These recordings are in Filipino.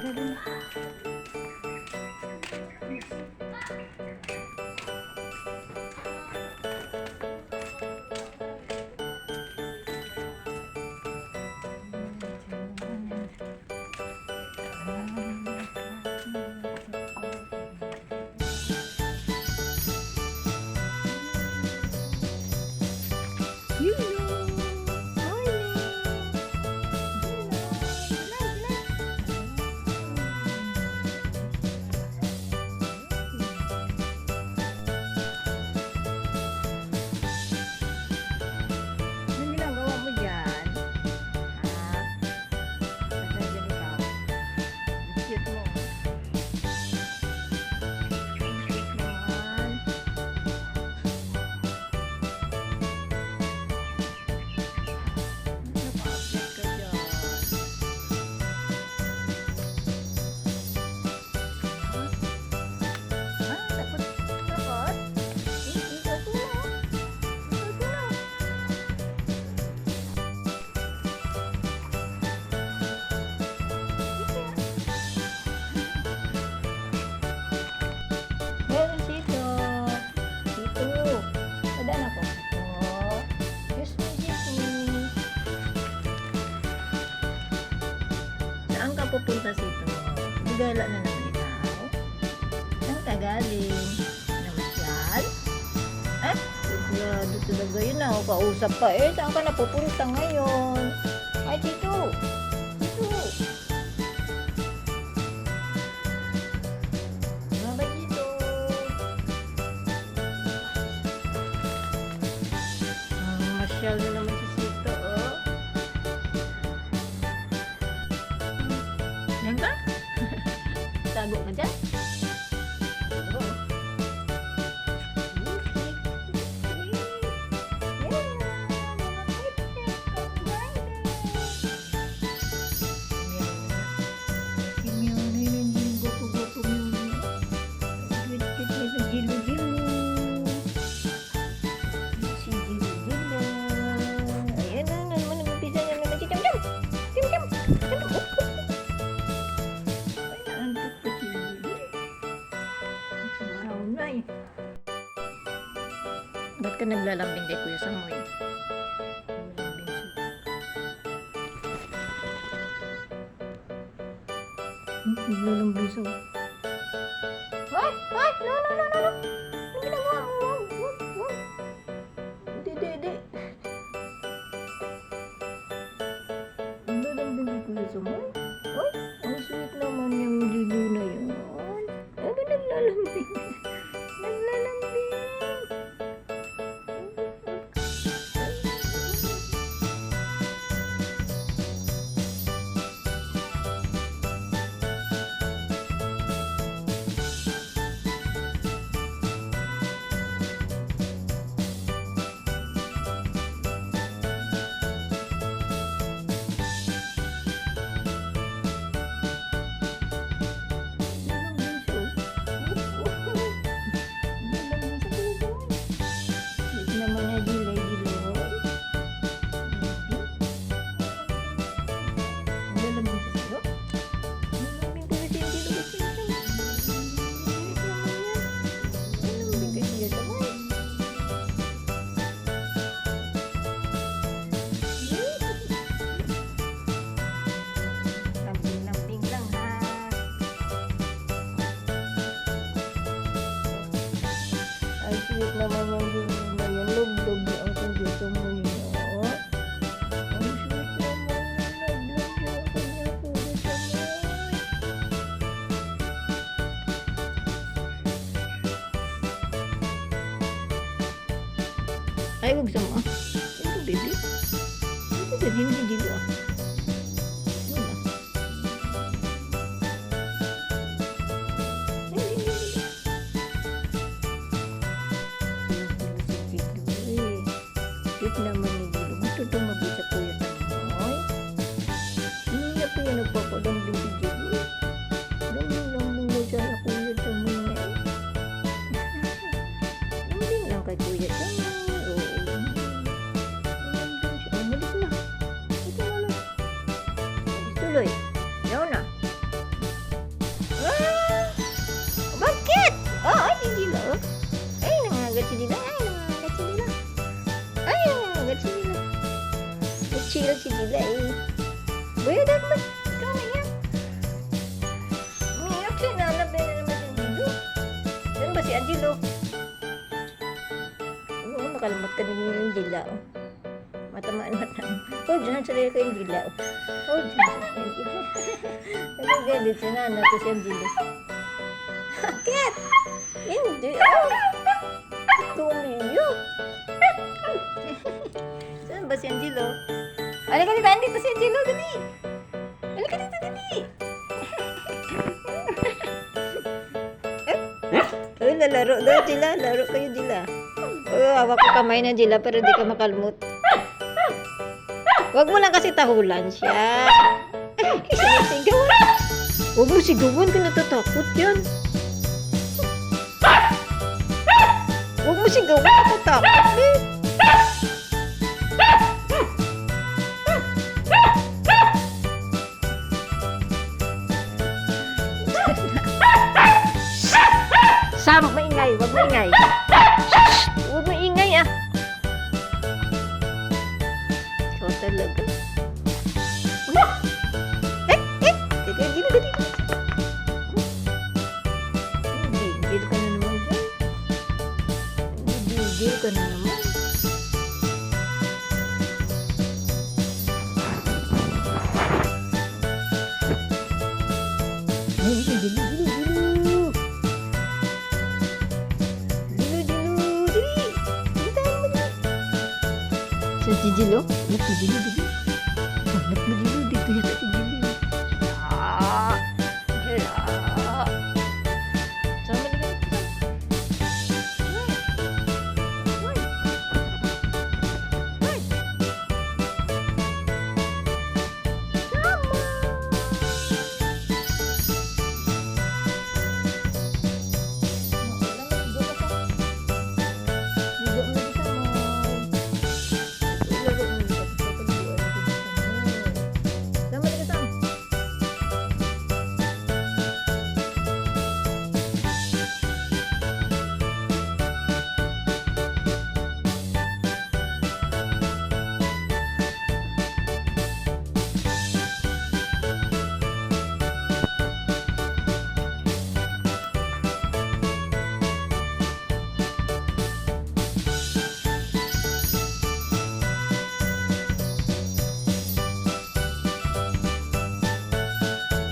Tara dun. Anong ginagawa mo dyan? Ha? Basta dyan ikaw. Ang cute mo. Ang cute naman. Napa-update ka dyan. Ha? Takot? Takot? Ikaw ko na. Ikaw ko na. Meron dito. Dito. Padaan ako. Oh. Excuse me, excuse me. Saan ka pupunta dito? Bigala na naman ikaw. Saan ka galing? Namasyal? Eh? Sigurado talaga yun na. Kausap pa eh. Saan ka napupunta ngayon? Ay, dito. Dito. Babay dito. Masyal na naman si Sito, oh. Yan ka? Tago ka dyan? Oo. Ba't ka naglalambing kay Kuya Samoy? Naglalambing sa... Ay! Ay! No, no, no, no, no! Ang ginagawa mo? Wag, wag, wag! Hindi, hindi, hindi! Naglalambing kay Kuya Samoy? Ay! Ang sweet naman yung dilo na yun. Ay, ba naglalambing? Naglalambing! Sweet naman yung dilo na yan. Log-log na ang Kuya Samoy. Ang sweet naman yung log-log na ang kanya Kuya Samoy. Ay, huwag sama. Ito, baby. Ito, baby. Hindi dilo ah. Cute naman ni Dilo. Gusto tumabi sa Kuya Samoy. Hindi na po yan nagpapadambing si Dilo. Lambing-lambing na siya sa Kuya Samoy niya. Lambing lang kay Kuya Samoy. Oo. Lambing siya. Malik na. Ito si Dila. Ay, nangangagat si Dila. Chill si Dila eh. Boy, dahil ba? Ikaw umiyak. Umiyak siya. Nanapin na naman si Angelo. Yan ba si Angelo? Oo, makalamot ka din yung Dila. Oh. Matamaan. Oh, dyan sa rin ko yung Dila. Oh, dyan sa rin ko. Nagagandit si Nana to si Angelo. Bakit? Hindi. Oh. Tumiyak. Saan ba si Angelo? Halika dito, andito si Angelo, dali. Halika dito, dali. Uy, lalaro daw sila. Laro kayo sila. Oh, hawak ko kamay na sila pero di ka makalmot. Huwag mo lang kasi tahulan siya. Sinisigawan. Huwag mo sigawan ka natatakot yan. Huwag mo sigawan natatakot eh. Sam, maingay. Huwag maingay. Huwag maingay ah. Ikaw talaga. Teka, gila ka dito. Gigil ka na naman dyan. Gigil ka na naman. Sa Jijilo? Anak mo Jilo, dito. Anak mo Jilo, dito yata si Jilo. Jila. Sama na ganito.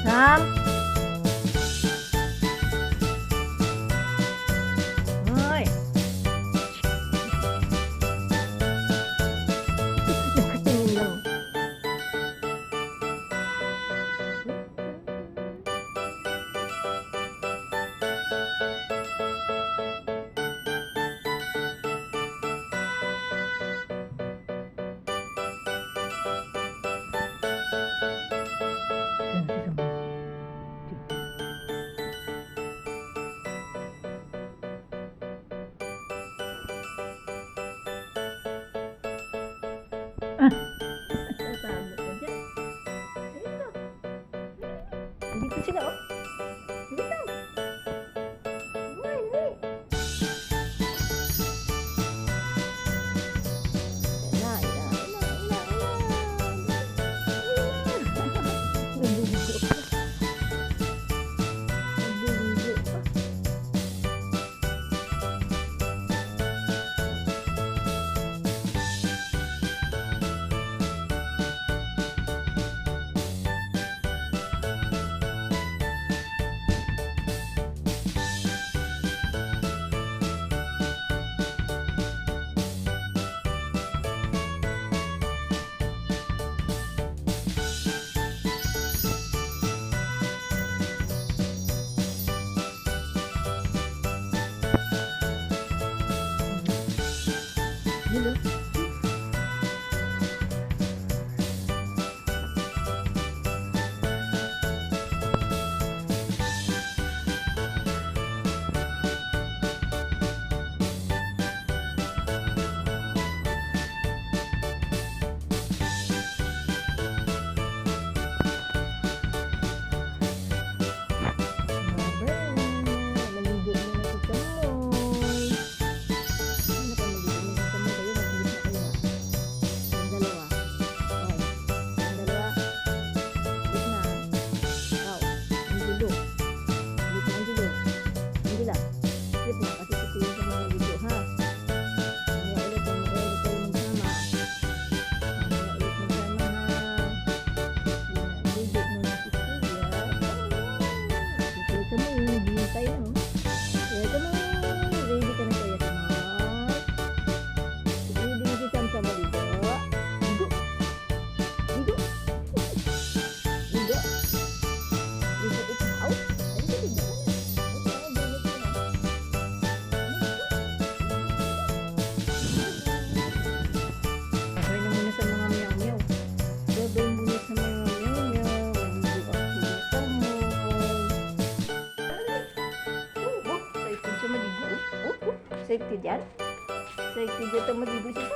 Sam? Hoy! Nakatingin lang. Sasabot ka dyan. Dito. Dito sila, oh. Dito. Uy, uy. Ila. Nagugugo pa. Nagugugo pa. Safety dyan. Safety dyan ito mag-ibo siya.